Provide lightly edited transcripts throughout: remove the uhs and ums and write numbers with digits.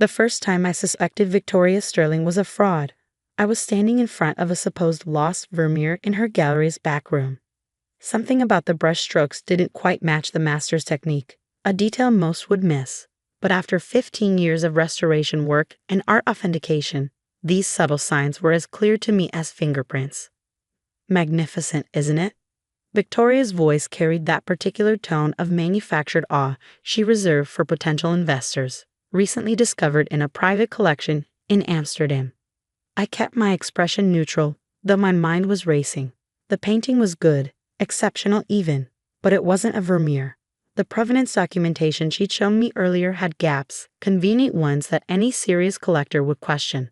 The first time I suspected Victoria Sterling was a fraud, I was standing in front of a supposed lost Vermeer in her gallery's back room. Something about the brush strokes didn't quite match the master's technique, a detail most would miss. But after 15 years of restoration work and art authentication, these subtle signs were as clear to me as fingerprints. Magnificent, isn't it? Victoria's voice carried that particular tone of manufactured awe she reserved for potential investors, recently discovered in a private collection in Amsterdam. I kept my expression neutral, though my mind was racing. The painting was good, exceptional even, but it wasn't a Vermeer. The provenance documentation she'd shown me earlier had gaps, convenient ones that any serious collector would question.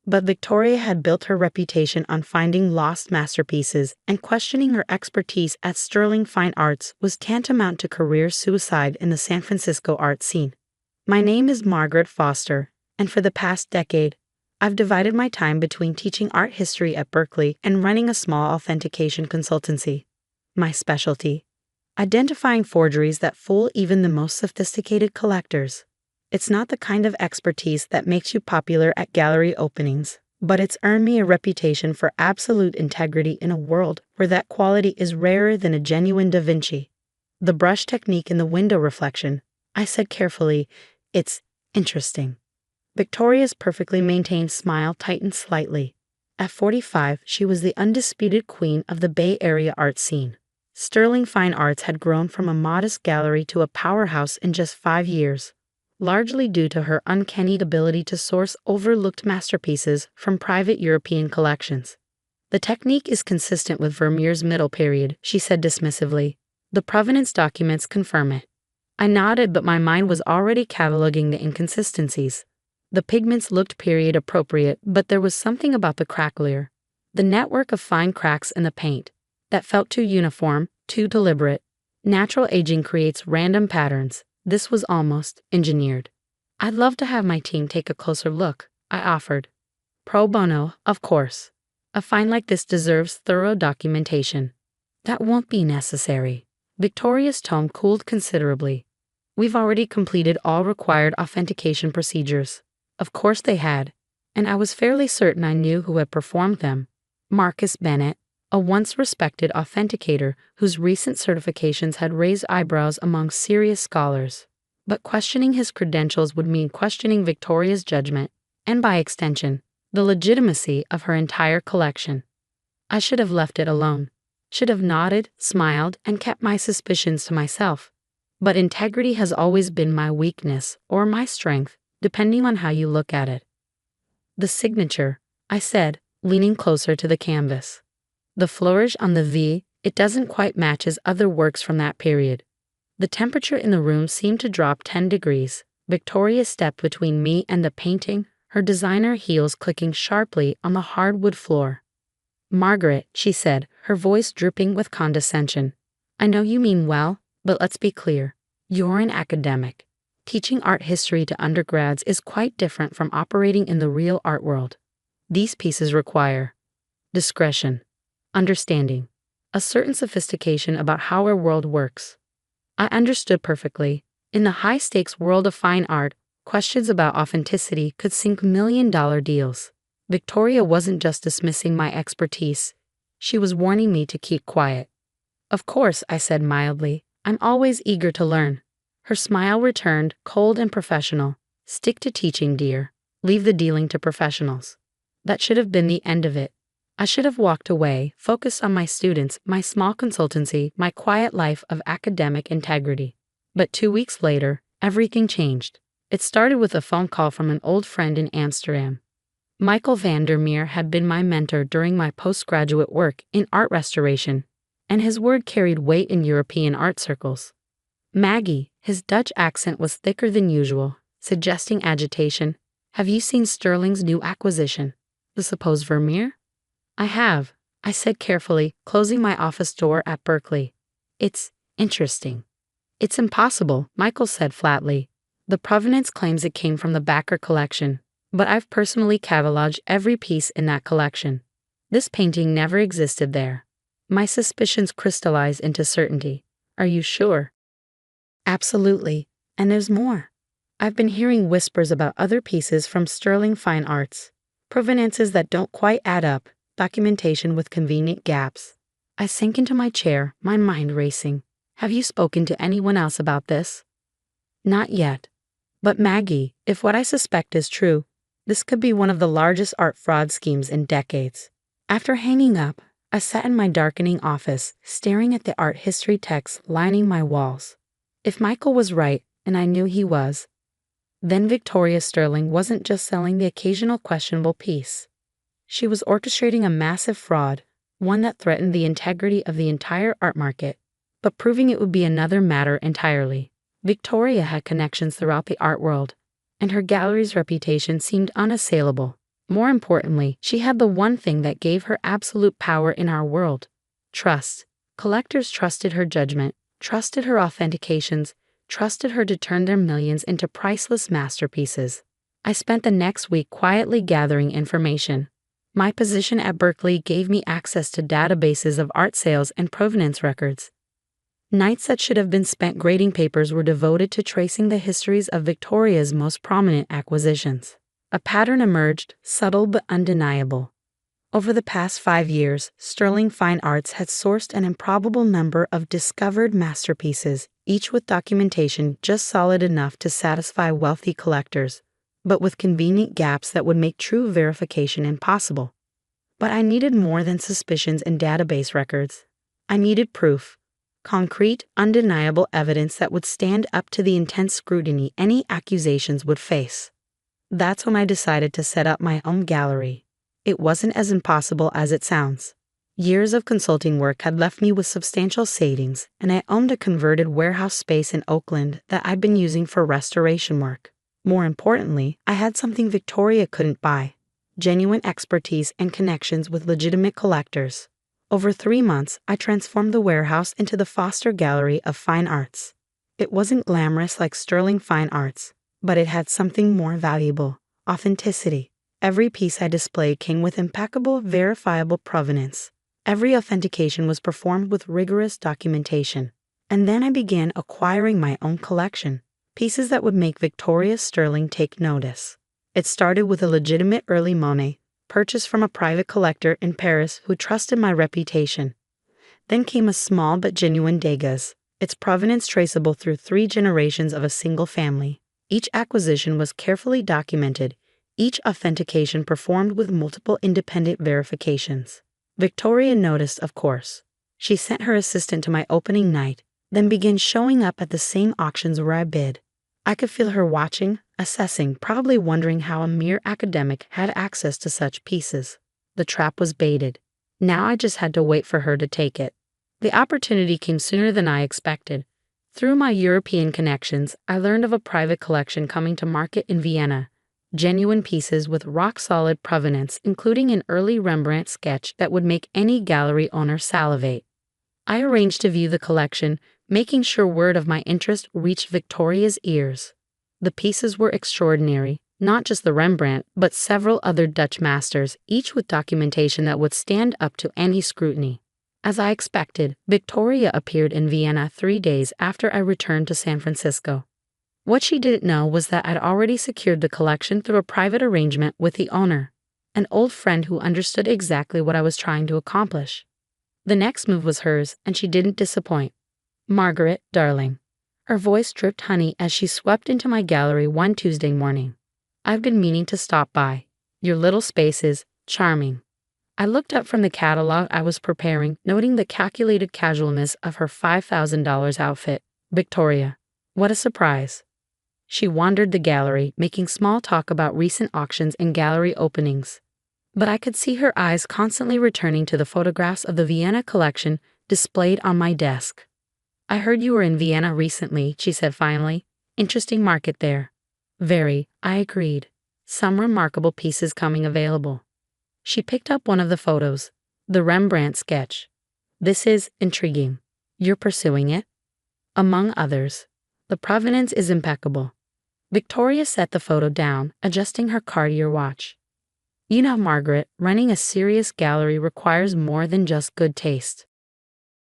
But Victoria had built her reputation on finding lost masterpieces, and questioning her expertise at Sterling Fine Arts was tantamount to career suicide in the San Francisco art scene. My name is Margaret Foster, and for the past decade, I've divided my time between teaching art history at Berkeley and running a small authentication consultancy. My specialty: identifying forgeries that fool even the most sophisticated collectors. It's not the kind of expertise that makes you popular at gallery openings, but it's earned me a reputation for absolute integrity in a world where that quality is rarer than a genuine Da Vinci. The brush technique in the window reflection, I said carefully, it's interesting. Victoria's perfectly maintained smile tightened slightly. At 45, she was the undisputed queen of the Bay Area art scene. Sterling Fine Arts had grown from a modest gallery to a powerhouse in just 5 years, largely due to her uncanny ability to source overlooked masterpieces from private European collections. The technique is consistent with Vermeer's middle period, she said dismissively. The provenance documents confirm it. I nodded, but my mind was already cataloging the inconsistencies. The pigments looked period appropriate, but there was something about the cracklier, the network of fine cracks in the paint, that felt too uniform, too deliberate. Natural aging creates random patterns. This was almost engineered. I'd love to have my team take a closer look, I offered. Pro bono, of course. A find like this deserves thorough documentation. That won't be necessary. Victoria's tone cooled considerably. We've already completed all required authentication procedures. Of course they had, and I was fairly certain I knew who had performed them. Marcus Bennett, a once respected authenticator whose recent certifications had raised eyebrows among serious scholars. But questioning his credentials would mean questioning Victoria's judgment, and by extension, the legitimacy of her entire collection. I should have left it alone, should have nodded, smiled, and kept my suspicions to myself. But integrity has always been my weakness, or my strength, depending on how you look at it. The signature, I said, leaning closer to the canvas. The flourish on the V, it doesn't quite match his other works from that period. The temperature in the room seemed to drop 10 degrees. Victoria stepped between me and the painting, her designer heels clicking sharply on the hardwood floor. Margaret, she said, her voice dripping with condescension. I know you mean well, but let's be clear. You're an academic. Teaching art history to undergrads is quite different from operating in the real art world. These pieces require discretion, understanding, a certain sophistication about how our world works. I understood perfectly. In the high-stakes world of fine art, questions about authenticity could sink million-dollar deals. Victoria wasn't just dismissing my expertise. She was warning me to keep quiet. Of course, I said mildly. I'm always eager to learn. Her smile returned, cold and professional. Stick to teaching, dear. Leave the dealing to professionals. That should have been the end of it. I should have walked away, focused on my students, my small consultancy, my quiet life of academic integrity. But 2 weeks later, everything changed. It started with a phone call from an old friend in Amsterdam. Michael van der Meer had been my mentor during my postgraduate work in art restoration, and his word carried weight in European art circles. Maggie, his Dutch accent was thicker than usual, suggesting agitation. Have you seen Sterling's new acquisition, the supposed Vermeer? I have, I said carefully, closing my office door at Berkeley. It's interesting. It's impossible, Michael said flatly. The provenance claims it came from the Backer collection, but I've personally cataloged every piece in that collection. This painting never existed there. My suspicions crystallized into certainty. Are you sure? Absolutely. And there's more. I've been hearing whispers about other pieces from sterling fine arts, provenances that don't quite add up, documentation with convenient gaps. I sank into my chair, my mind racing. Have you spoken to anyone else about this? Not yet. But Maggie, if what I suspect is true, this could be one of the largest art fraud schemes in decades. After hanging up, I sat in my darkening office, staring at the art history texts lining my walls. If Michael was right, and I knew he was, then Victoria Sterling wasn't just selling the occasional questionable piece. She was orchestrating a massive fraud, one that threatened the integrity of the entire art market. But proving it would be another matter entirely. Victoria had connections throughout the art world, and her gallery's reputation seemed unassailable. More importantly, she had the one thing that gave her absolute power in our world: trust. Collectors trusted her judgment, trusted her authentications, trusted her to turn their millions into priceless masterpieces. I spent the next week quietly gathering information. My position at Berkeley gave me access to databases of art sales and provenance records. Nights that should have been spent grading papers were devoted to tracing the histories of Victoria's most prominent acquisitions. A pattern emerged, subtle but undeniable. Over the past 5 years, Sterling Fine Arts had sourced an improbable number of discovered masterpieces, each with documentation just solid enough to satisfy wealthy collectors, but with convenient gaps that would make true verification impossible. But I needed more than suspicions and database records. I needed proof. Concrete, undeniable evidence that would stand up to the intense scrutiny any accusations would face. That's when I decided to set up my own gallery. It wasn't as impossible as it sounds. Years of consulting work had left me with substantial savings, and I owned a converted warehouse space in Oakland that I'd been using for restoration work. More importantly, I had something Victoria couldn't buy: genuine expertise and connections with legitimate collectors. Over 3 months, I transformed the warehouse into the Foster Gallery of Fine Arts. It wasn't glamorous like Sterling Fine Arts, but it had something more valuable: authenticity. Every piece I displayed came with impeccable, verifiable provenance. Every authentication was performed with rigorous documentation. And then I began acquiring my own collection, pieces that would make Victoria Sterling take notice. It started with a legitimate early Monet, purchased from a private collector in Paris who trusted my reputation. Then came a small but genuine Degas, its provenance traceable through 3 generations of a single family. Each acquisition was carefully documented, each authentication performed with multiple independent verifications. Victoria noticed, of course. She sent her assistant to my opening night, then began showing up at the same auctions where I bid. I could feel her watching, assessing, probably wondering how a mere academic had access to such pieces. The trap was baited. Now I just had to wait for her to take it. The opportunity came sooner than I expected. Through my European connections, I learned of a private collection coming to market in Vienna. Genuine pieces with rock-solid provenance, including an early Rembrandt sketch that would make any gallery owner salivate. I arranged to view the collection, making sure word of my interest reached Victoria's ears. The pieces were extraordinary, not just the Rembrandt, but several other Dutch masters, each with documentation that would stand up to any scrutiny. As I expected, Victoria appeared in Vienna 3 days after I returned to San Francisco. What she didn't know was that I'd already secured the collection through a private arrangement with the owner, an old friend who understood exactly what I was trying to accomplish. The next move was hers, and she didn't disappoint. "Margaret, darling." Her voice dripped honey as she swept into my gallery one Tuesday morning. "I've been meaning to stop by. Your little space is charming." I looked up from the catalog I was preparing, noting the calculated casualness of her $5,000 outfit. "Victoria, what a surprise." She wandered the gallery, making small talk about recent auctions and gallery openings. But I could see her eyes constantly returning to the photographs of the Vienna collection displayed on my desk. "I heard you were in Vienna recently," she said finally. "Interesting market there." "Very," I agreed. "Some remarkable pieces coming available." She picked up one of the photos, the Rembrandt sketch. "This is intriguing. You're pursuing it?" "Among others. The provenance is impeccable." Victoria set the photo down, adjusting her Cartier watch. "You know, Margaret, running a serious gallery requires more than just good taste.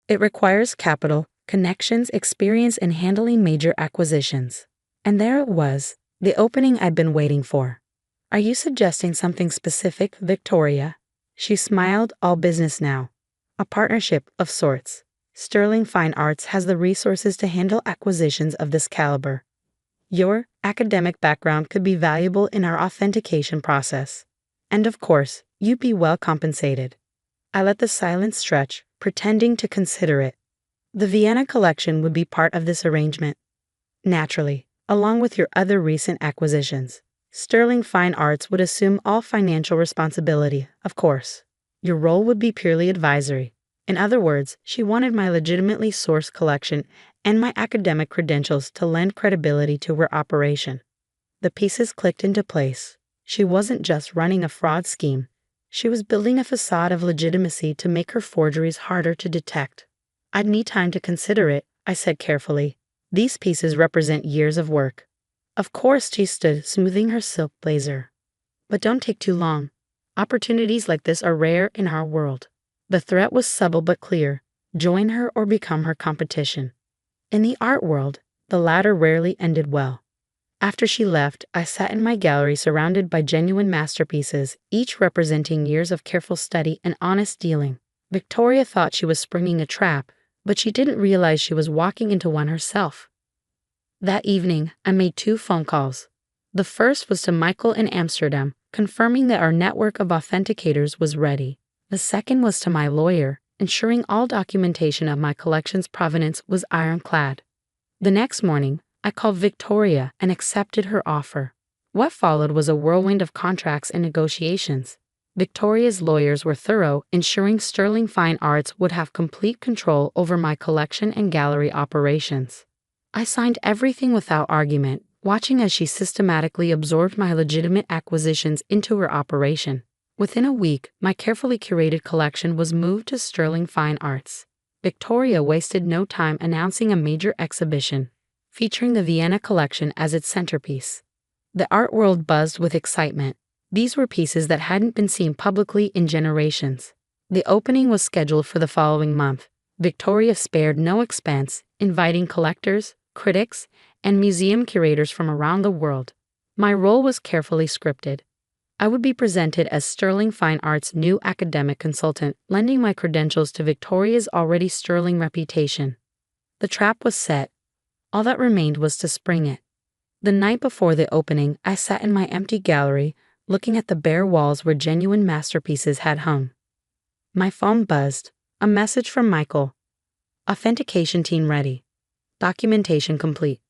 It requires capital, connections, experience in handling major acquisitions. And there it was, the opening I'd been waiting for. Are you suggesting something specific, Victoria? She smiled, all business now. A partnership of sorts. Sterling Fine Arts has the resources to handle acquisitions of this caliber. Your academic background could be valuable in our authentication process. And of course, you'd be well compensated. I let the silence stretch, pretending to consider it. The Vienna collection would be part of this arrangement. Naturally, along with your other recent acquisitions. Sterling Fine Arts would assume all financial responsibility, of course. Your role would be purely advisory. In other words, she wanted my legitimately sourced collection and my academic credentials to lend credibility to her operation. The pieces clicked into place. She wasn't just running a fraud scheme. She was building a facade of legitimacy to make her forgeries harder to detect. I'd need time to consider it, I said carefully. These pieces represent years of work. Of course, she stood, smoothing her silk blazer. But don't take too long. Opportunities like this are rare in our world. The threat was subtle but clear. Join her or become her competition. In the art world, the latter rarely ended well. After she left, I sat in my gallery surrounded by genuine masterpieces, each representing years of careful study and honest dealing. Victoria thought she was springing a trap, but she didn't realize she was walking into one herself. That evening, I made 2 phone calls. The first was to Michael in Amsterdam, confirming that our network of authenticators was ready. The second was to my lawyer, ensuring all documentation of my collection's provenance was ironclad. The next morning, I called Victoria and accepted her offer. What followed was a whirlwind of contracts and negotiations. Victoria's lawyers were thorough, ensuring Sterling Fine Arts would have complete control over my collection and gallery operations. I signed everything without argument, watching as she systematically absorbed my legitimate acquisitions into her operation. Within a week, my carefully curated collection was moved to Sterling Fine Arts. Victoria wasted no time announcing a major exhibition, featuring the Vienna collection as its centerpiece. The art world buzzed with excitement. These were pieces that hadn't been seen publicly in generations. The opening was scheduled for the following month. Victoria spared no expense, inviting collectors, critics, and museum curators from around the world. My role was carefully scripted. I would be presented as Sterling Fine Arts' new academic consultant, lending my credentials to Victoria's already sterling reputation. The trap was set. All that remained was to spring it. The night before the opening, I sat in my empty gallery, looking at the bare walls where genuine masterpieces had hung. My phone buzzed. A message from Michael. Authentication team ready. Documentation complete.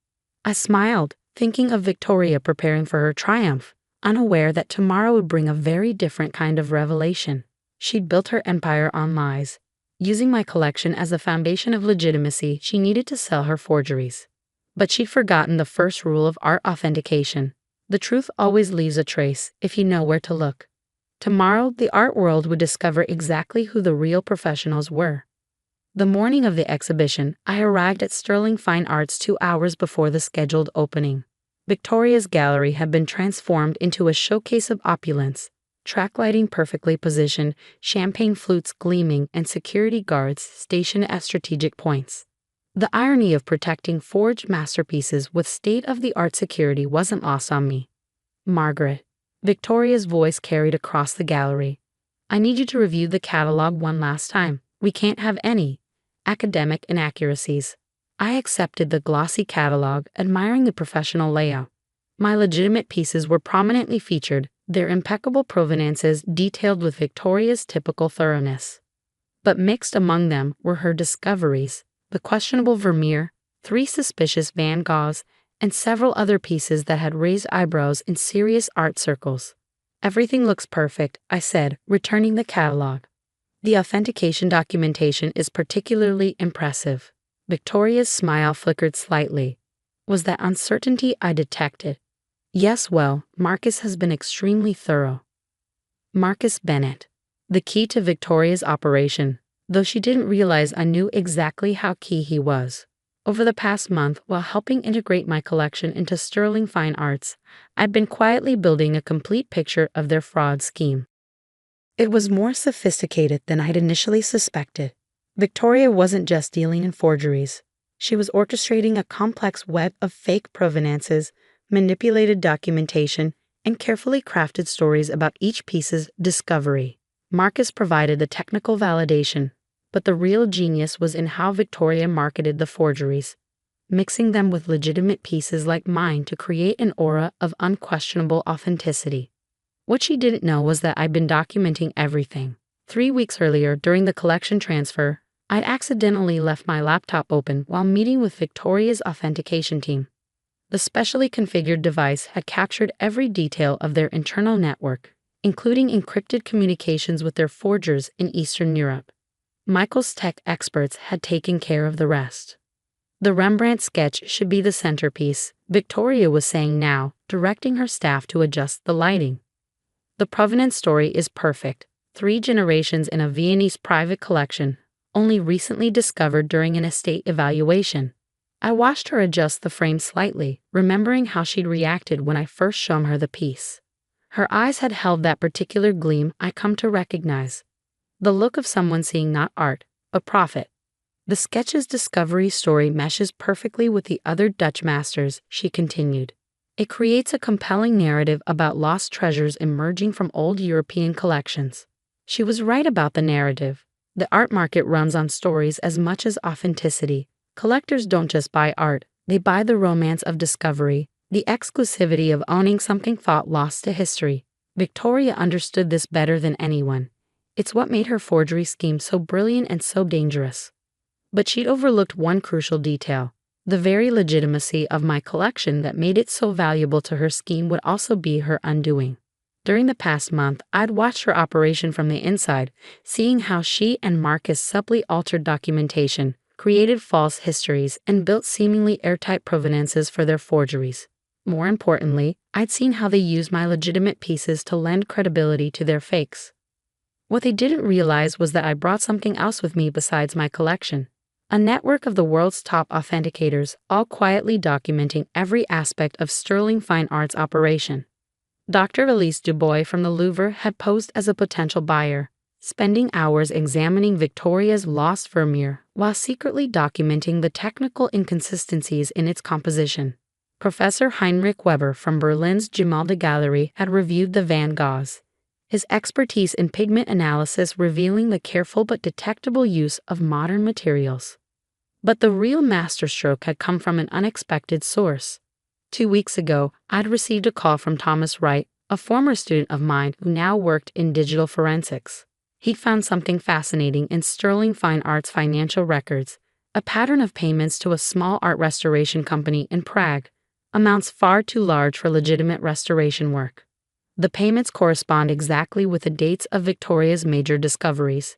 I smiled, thinking of Victoria preparing for her triumph, unaware that tomorrow would bring a very different kind of revelation. She'd built her empire on lies. Using my collection as the foundation of legitimacy, she needed to sell her forgeries. But she'd forgotten the first rule of art authentication. The truth always leaves a trace, if you know where to look. Tomorrow, the art world would discover exactly who the real professionals were. The morning of the exhibition, I arrived at Sterling Fine Arts 2 hours before the scheduled opening. Victoria's gallery had been transformed into a showcase of opulence, track lighting perfectly positioned, champagne flutes gleaming, and security guards stationed at strategic points. The irony of protecting forged masterpieces with state-of-the-art security wasn't lost on me. Margaret, Victoria's voice carried across the gallery. I need you to review the catalog one last time. We can't have any academic inaccuracies. I accepted the glossy catalog, admiring the professional layout. My legitimate pieces were prominently featured, their impeccable provenances detailed with Victoria's typical thoroughness. But mixed among them were her discoveries, the questionable Vermeer, 3 suspicious Van Goghs, and several other pieces that had raised eyebrows in serious art circles. Everything looks perfect, I said, returning the catalog. The authentication documentation is particularly impressive. Victoria's smile flickered slightly. Was that uncertainty I detected? Yes, well, Marcus has been extremely thorough. Marcus Bennett, the key to Victoria's operation, though she didn't realize I knew exactly how key he was. Over the past month, while helping integrate my collection into Sterling Fine Arts, I'd been quietly building a complete picture of their fraud scheme. It was more sophisticated than I'd initially suspected. Victoria wasn't just dealing in forgeries. She was orchestrating a complex web of fake provenances, manipulated documentation, and carefully crafted stories about each piece's discovery. Marcus provided the technical validation, but the real genius was in how Victoria marketed the forgeries, mixing them with legitimate pieces like mine to create an aura of unquestionable authenticity. What she didn't know was that I'd been documenting everything. 3 weeks earlier, during the collection transfer, I'd accidentally left my laptop open while meeting with Victoria's authentication team. The specially configured device had captured every detail of their internal network, including encrypted communications with their forgers in Eastern Europe. Michael's tech experts had taken care of the rest. The Rembrandt sketch should be the centerpiece, Victoria was saying now, directing her staff to adjust the lighting. The provenance story is perfect, 3 generations in a Viennese private collection, only recently discovered during an estate evaluation. I watched her adjust the frame slightly, remembering how she'd reacted when I first shown her the piece. Her eyes had held that particular gleam I come to recognize. The look of someone seeing not art, but profit. The sketch's discovery story meshes perfectly with the other Dutch masters, she continued. It creates a compelling narrative about lost treasures emerging from old European collections. She was right about the narrative. The art market runs on stories as much as authenticity. Collectors don't just buy art, they buy the romance of discovery, the exclusivity of owning something thought lost to history. Victoria understood this better than anyone. It's what made her forgery scheme so brilliant and so dangerous. But she'd overlooked one crucial detail. The very legitimacy of my collection that made it so valuable to her scheme would also be her undoing. During the past month, I'd watched her operation from the inside, seeing how she and Marcus subtly altered documentation, created false histories, and built seemingly airtight provenances for their forgeries. More importantly, I'd seen how they used my legitimate pieces to lend credibility to their fakes. What they didn't realize was that I brought something else with me besides my collection. A network of the world's top authenticators, all quietly documenting every aspect of sterling fine arts operation. Dr. Elise Dubois from the Louvre had posed as a potential buyer, spending hours examining Victoria's lost Vermeer while secretly documenting the technical inconsistencies in its composition. Professor Heinrich Weber from Berlin's Gemäldegalerie Gallery had reviewed the Van Goghs, his expertise in pigment analysis revealing the careful but detectable use of modern materials. But the real masterstroke had come from an unexpected source. 2 weeks ago, I'd received a call from Thomas Wright, a former student of mine who now worked in digital forensics. He'd found something fascinating in sterling fine arts financial records, a pattern of payments to a small art restoration company in Prague, amounts far too large for legitimate restoration work. The payments correspond exactly with the dates of Victoria's major discoveries,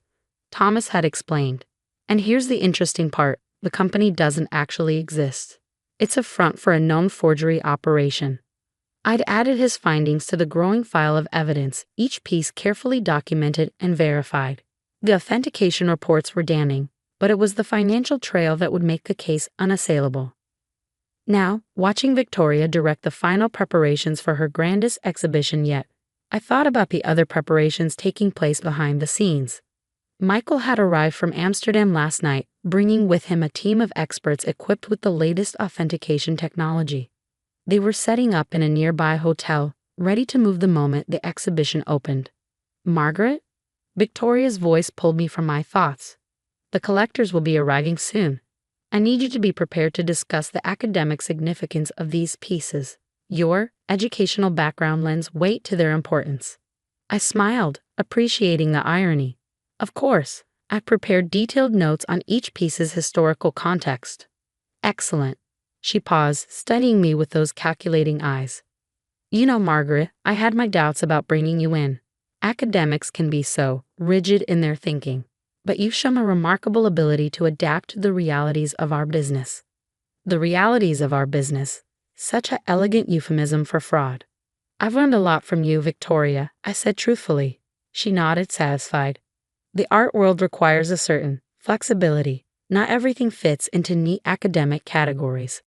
Thomas had explained. And here's the interesting part, the company doesn't actually exist. It's a front for a known forgery operation. I'd added his findings to the growing file of evidence, each piece carefully documented and verified. The authentication reports were damning, but it was the financial trail that would make the case unassailable. Now, watching Victoria direct the final preparations for her grandest exhibition yet, I thought about the other preparations taking place behind the scenes. Michael had arrived from Amsterdam last night, bringing with him a team of experts equipped with the latest authentication technology. They were setting up in a nearby hotel, ready to move the moment the exhibition opened. Margaret? Victoria's voice pulled me from my thoughts. The collectors will be arriving soon. I need you to be prepared to discuss the academic significance of these pieces. Your educational background lends weight to their importance. I smiled, appreciating the irony. Of course, I've prepared detailed notes on each piece's historical context. Excellent. She paused, studying me with those calculating eyes. You know, Margaret, I had my doubts about bringing you in. Academics can be so rigid in their thinking, but you've shown a remarkable ability to adapt to the realities of our business. The realities of our business. Such an elegant euphemism for fraud. I've learned a lot from you, Victoria, I said truthfully. She nodded, satisfied. The art world requires a certain flexibility. Not everything fits into neat academic categories.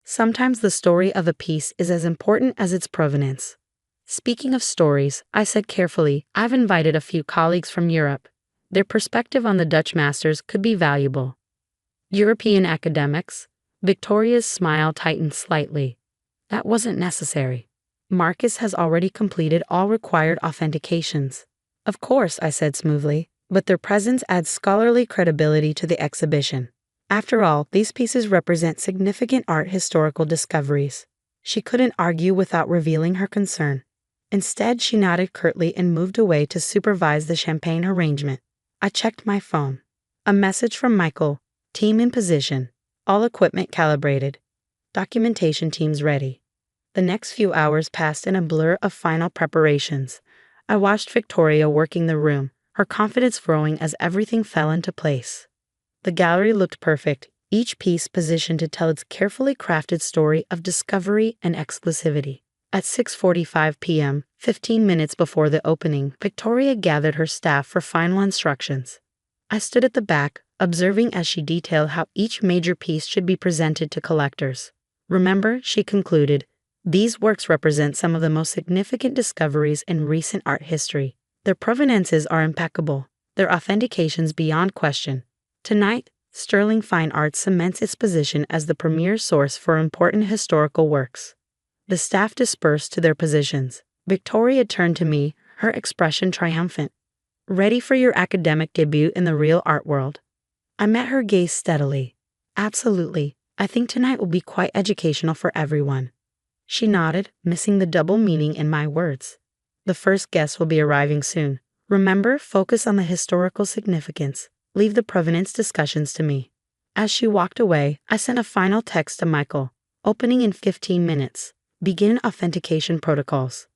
Sometimes the story of a piece is as important as its provenance. Speaking of stories, I said carefully, I've invited a few colleagues from Europe. Their perspective on the Dutch masters could be valuable. European academics? Victoria's smile tightened slightly. That wasn't necessary. Marcus has already completed all required authentications. Of course, I said smoothly, but their presence adds scholarly credibility to the exhibition. After all, these pieces represent significant art historical discoveries. She couldn't argue without revealing her concern. Instead, she nodded curtly and moved away to supervise the champagne arrangement. I checked my phone. A message from Michael. Team in position. All equipment calibrated. Documentation teams ready. The next few hours passed in a blur of final preparations. I watched Victoria working the room, her confidence growing as everything fell into place. The gallery looked perfect, each piece positioned to tell its carefully crafted story of discovery and exclusivity. At 6:45 p.m., 15 minutes before the opening, Victoria gathered her staff for final instructions. I stood at the back, observing as she detailed how each major piece should be presented to collectors. Remember, she concluded, these works represent some of the most significant discoveries in recent art history. Their provenances are impeccable, their authentications beyond question. Tonight, Sterling Fine Art cements its position as the premier source for important historical works. The staff dispersed to their positions. Victoria turned to me, her expression triumphant. Ready for your academic debut in the real art world? I met her gaze steadily. Absolutely. I think tonight will be quite educational for everyone. She nodded, missing the double meaning in my words. The first guest will be arriving soon. Remember, focus on the historical significance. Leave the provenance discussions to me. As she walked away, I sent a final text to Michael. Opening in 15 minutes. Begin authentication protocols.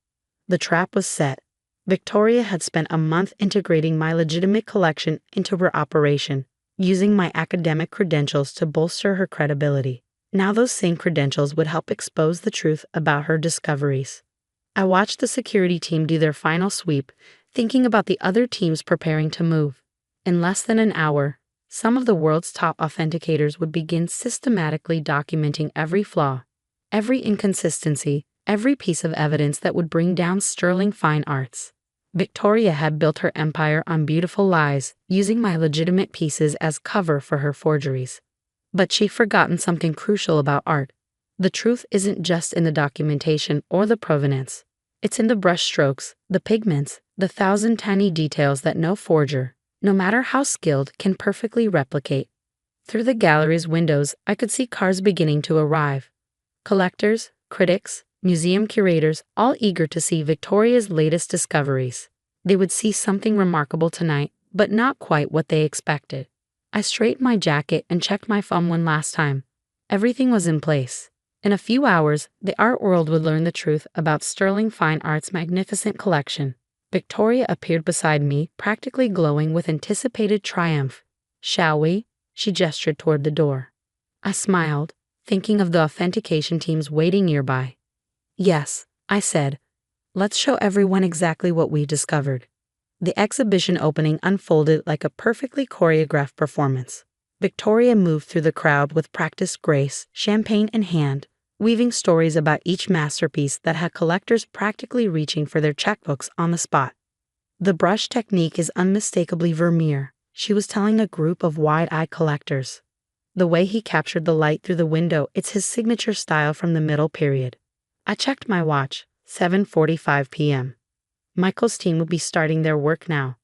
The trap was set. Victoria had spent a month integrating my legitimate collection into her operation, using my academic credentials to bolster her credibility. Now those same credentials would help expose the truth about her discoveries. I watched the security team do their final sweep, thinking about the other teams preparing to move. In less than an hour, some of the world's top authenticators would begin systematically documenting every flaw, every inconsistency, every piece of evidence that would bring down Sterling Fine Arts. Victoria had built her empire on beautiful lies, using my legitimate pieces as cover for her forgeries. But she'd forgotten something crucial about art. The truth isn't just in the documentation or the provenance. It's in the brushstrokes, the pigments, the thousand tiny details that no forger, no matter how skilled, can perfectly replicate. Through the gallery's windows, I could see cars beginning to arrive. Collectors, critics, museum curators, all eager to see Victoria's latest discoveries. They would see something remarkable tonight, but not quite what they expected. I straightened my jacket and checked my phone one last time. Everything was in place. In a few hours, the art world would learn the truth about Sterling Fine Art's magnificent collection. Victoria appeared beside me, practically glowing with anticipated triumph. Shall we? She gestured toward the door. I smiled, thinking of the authentication teams waiting nearby. Yes, I said. Let's show everyone exactly what we discovered. The exhibition opening unfolded like a perfectly choreographed performance. Victoria moved through the crowd with practiced grace, champagne in hand, weaving stories about each masterpiece that had collectors practically reaching for their checkbooks on the spot. The brush technique is unmistakably Vermeer, she was telling a group of wide-eyed collectors. The way he captured the light through the window, it's his signature style from the middle period. I checked my watch, 7:45 p.m. Michael's team would be starting their work now.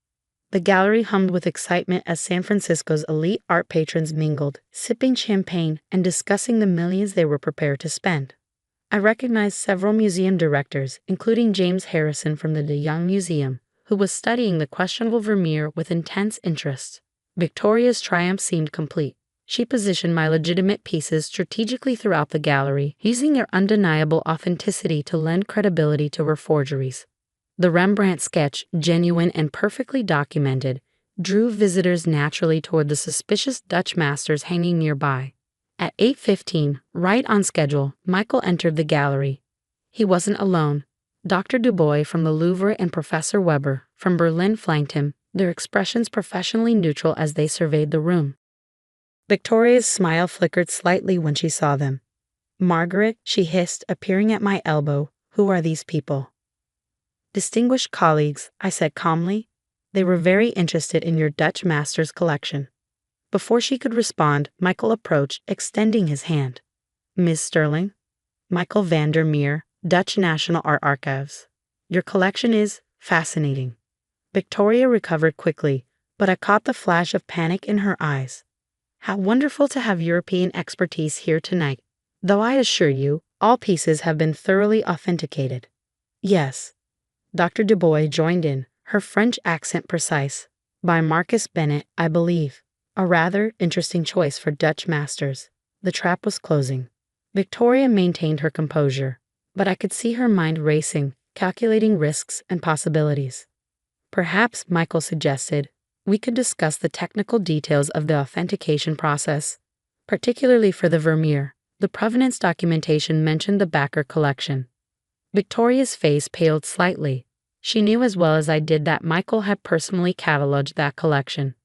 The gallery hummed with excitement as San Francisco's elite art patrons mingled, sipping champagne and discussing the millions they were prepared to spend. I recognized several museum directors, including James Harrison from the De Young Museum, who was studying the questionable Vermeer with intense interest. Victoria's triumph seemed complete. She positioned my legitimate pieces strategically throughout the gallery, using their undeniable authenticity to lend credibility to her forgeries. The Rembrandt sketch, genuine and perfectly documented, drew visitors naturally toward the suspicious Dutch masters hanging nearby. At 8:15, right on schedule, Michael entered the gallery. He wasn't alone. Dr. Dubois from the Louvre and Professor Weber from Berlin flanked him, their expressions professionally neutral as they surveyed the room. Victoria's smile flickered slightly when she saw them. Margaret, she hissed, appearing at my elbow, who are these people? Distinguished colleagues, I said calmly. They were very interested in your Dutch master's collection. Before she could respond, Michael approached, extending his hand. Miss Sterling? Michael van der Meer, Dutch National Art Archives. Your collection is fascinating. Victoria recovered quickly, but I caught the flash of panic in her eyes. How wonderful to have European expertise here tonight, though I assure you, all pieces have been thoroughly authenticated. Yes. Dr. Dubois joined in, her French accent precise. By Marcus Bennett, I believe. A rather interesting choice for Dutch masters. The trap was closing. Victoria maintained her composure, but I could see her mind racing, calculating risks and possibilities. Perhaps, Michael suggested, we could discuss the technical details of the authentication process, particularly for the Vermeer. The provenance documentation mentioned the Backer collection. Victoria's face paled slightly. She knew as well as I did that Michael had personally catalogued that collection.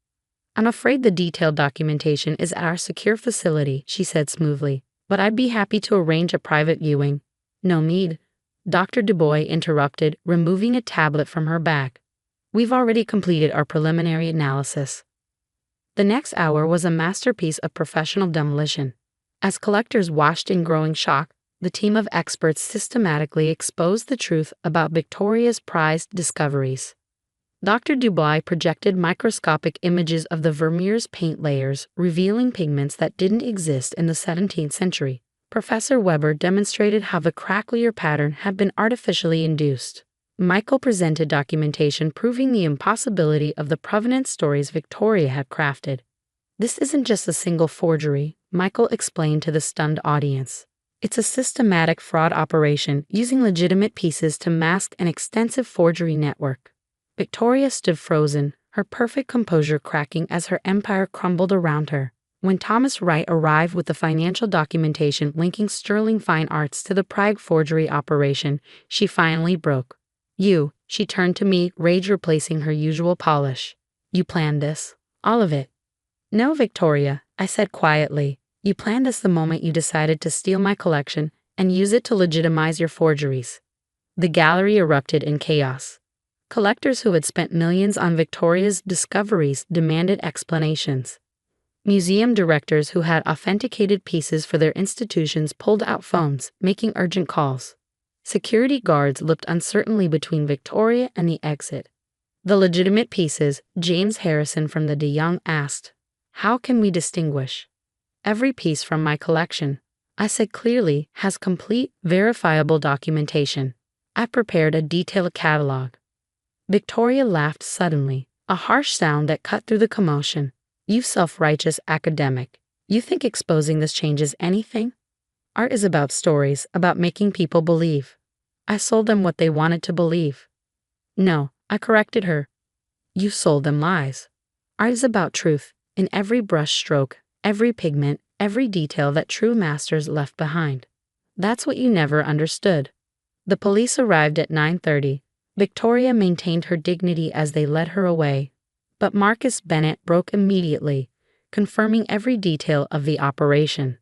I'm afraid the detailed documentation is at our secure facility, she said smoothly, but I'd be happy to arrange a private viewing. No need. Dr. Dubois interrupted, removing a tablet from her bag. We've already completed our preliminary analysis. The next hour was a masterpiece of professional demolition. As collectors watched in growing shock, the team of experts systematically exposed the truth about Victoria's prized discoveries. Dr. Dubois projected microscopic images of the Vermeer's paint layers, revealing pigments that didn't exist in the 17th century. Professor Weber demonstrated how the cracklier pattern had been artificially induced. Michael presented documentation proving the impossibility of the provenance stories Victoria had crafted. This isn't just a single forgery, Michael explained to the stunned audience. It's a systematic fraud operation using legitimate pieces to mask an extensive forgery network. Victoria stood frozen, her perfect composure cracking as her empire crumbled around her. When Thomas Wright arrived with the financial documentation linking Sterling Fine Arts to the Prague forgery operation, she finally broke. You, she turned to me, rage replacing her usual polish. You planned this? All of it? No, Victoria, I said quietly. You planned this the moment you decided to steal my collection and use it to legitimize your forgeries. The gallery erupted in chaos. Collectors who had spent millions on Victoria's discoveries demanded explanations. Museum directors who had authenticated pieces for their institutions pulled out phones, making urgent calls. Security guards looked uncertainly between Victoria and the exit. The legitimate pieces, James Harrison from the De Young asked, "How can we distinguish?" Every piece from my collection, I said clearly, has complete, verifiable documentation. I prepared a detailed catalog. Victoria laughed suddenly, a harsh sound that cut through the commotion. You self-righteous academic. You think exposing this changes anything? Art is about stories, about making people believe. I sold them what they wanted to believe. No, I corrected her. You sold them lies. Art is about truth, in every brush stroke, every pigment, every detail that true masters left behind. That's what you never understood. The police arrived at 9:30. Victoria maintained her dignity as they led her away. But Marcus Bennett broke immediately, confirming every detail of the operation.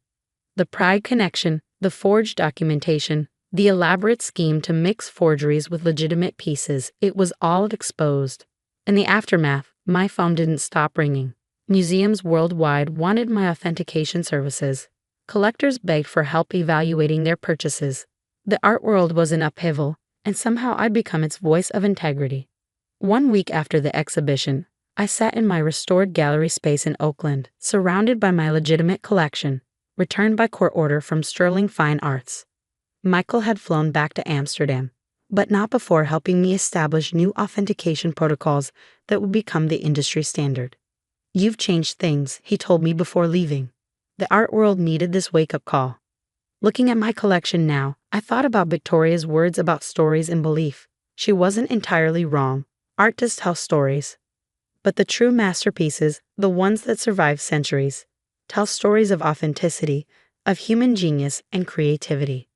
The Prague connection, the forged documentation, the elaborate scheme to mix forgeries with legitimate pieces, it was all exposed. In the aftermath, my phone didn't stop ringing. Museums worldwide wanted my authentication services. Collectors begged for help evaluating their purchases. The art world was in upheaval, and somehow I'd become its voice of integrity. 1 week after the exhibition, I sat in my restored gallery space in Oakland, surrounded by my legitimate collection, returned by court order from Sterling Fine Arts. Michael had flown back to Amsterdam, but not before helping me establish new authentication protocols that would become the industry standard. You've changed things, he told me before leaving. The art world needed this wake-up call. Looking at my collection now, I thought about Victoria's words about stories and belief. She wasn't entirely wrong. Art does tell stories. But the true masterpieces, the ones that survive centuries, tell stories of authenticity, of human genius and creativity.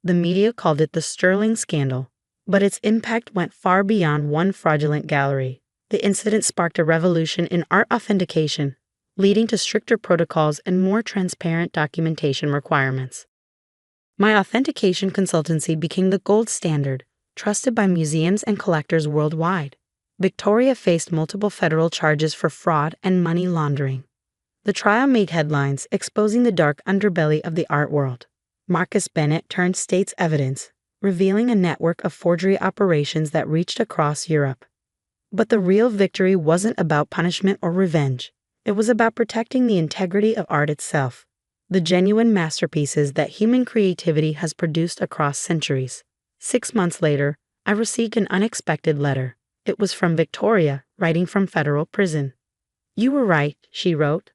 The media called it the Sterling Scandal, but its impact went far beyond one fraudulent gallery. The incident sparked a revolution in art authentication, leading to stricter protocols and more transparent documentation requirements. My authentication consultancy became the gold standard, trusted by museums and collectors worldwide. Victoria faced multiple federal charges for fraud and money laundering. The trial made headlines, exposing the dark underbelly of the art world. Marcus Bennett turned state's evidence, revealing a network of forgery operations that reached across Europe. But the real victory wasn't about punishment or revenge. It was about protecting the integrity of art itself, the genuine masterpieces that human creativity has produced across centuries. 6 months later, I received an unexpected letter. It was from Victoria, writing from federal prison. "You were right," she wrote,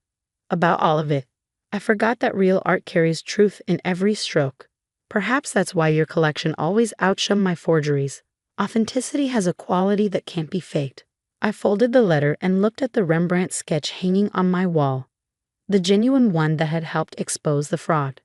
"about all of it. I forgot that real art carries truth in every stroke. Perhaps that's why your collection always outshone my forgeries. Authenticity has a quality that can't be faked." I folded the letter and looked at the Rembrandt sketch hanging on my wall, the genuine one that had helped expose the fraud.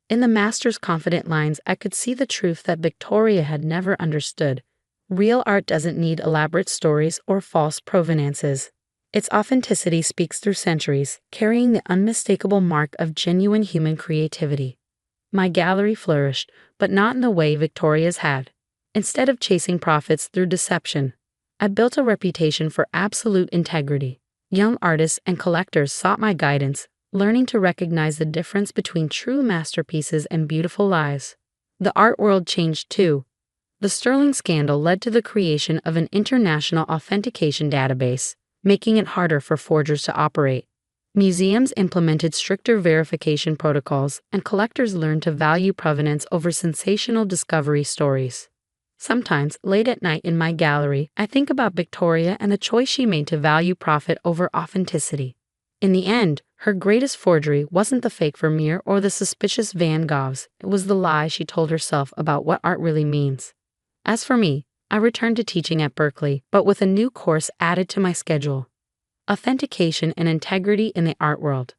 In the master's confident lines, I could see the truth that Victoria had never understood. Real art doesn't need elaborate stories or false provenances. Its authenticity speaks through centuries, carrying the unmistakable mark of genuine human creativity. My gallery flourished, but not in the way Victoria's had. Instead of chasing profits through deception, I built a reputation for absolute integrity. Young artists and collectors sought my guidance, learning to recognize the difference between true masterpieces and beautiful lies. The art world changed too. The Sterling scandal led to the creation of an international authentication database, making it harder for forgers to operate. Museums implemented stricter verification protocols, and collectors learned to value provenance over sensational discovery stories. Sometimes, late at night in my gallery, I think about Victoria and the choice she made to value profit over authenticity. In the end, her greatest forgery wasn't the fake Vermeer or the suspicious Van Goghs, it was the lie she told herself about what art really means. As for me, I returned to teaching at Berkeley, but with a new course added to my schedule: Authentication and Integrity in the Art World.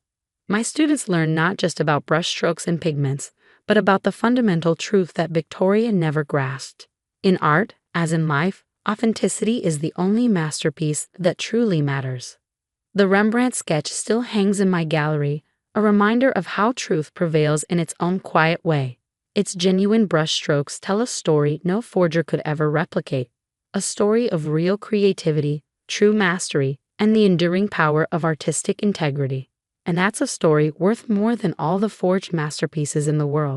My students learn not just about brushstrokes and pigments, but about the fundamental truth that Victoria never grasped. In art, as in life, authenticity is the only masterpiece that truly matters. The Rembrandt sketch still hangs in my gallery, a reminder of how truth prevails in its own quiet way. Its genuine brushstrokes tell a story no forger could ever replicate, a story of real creativity, true mastery, and the enduring power of artistic integrity. And that's a story worth more than all the forged masterpieces in the world.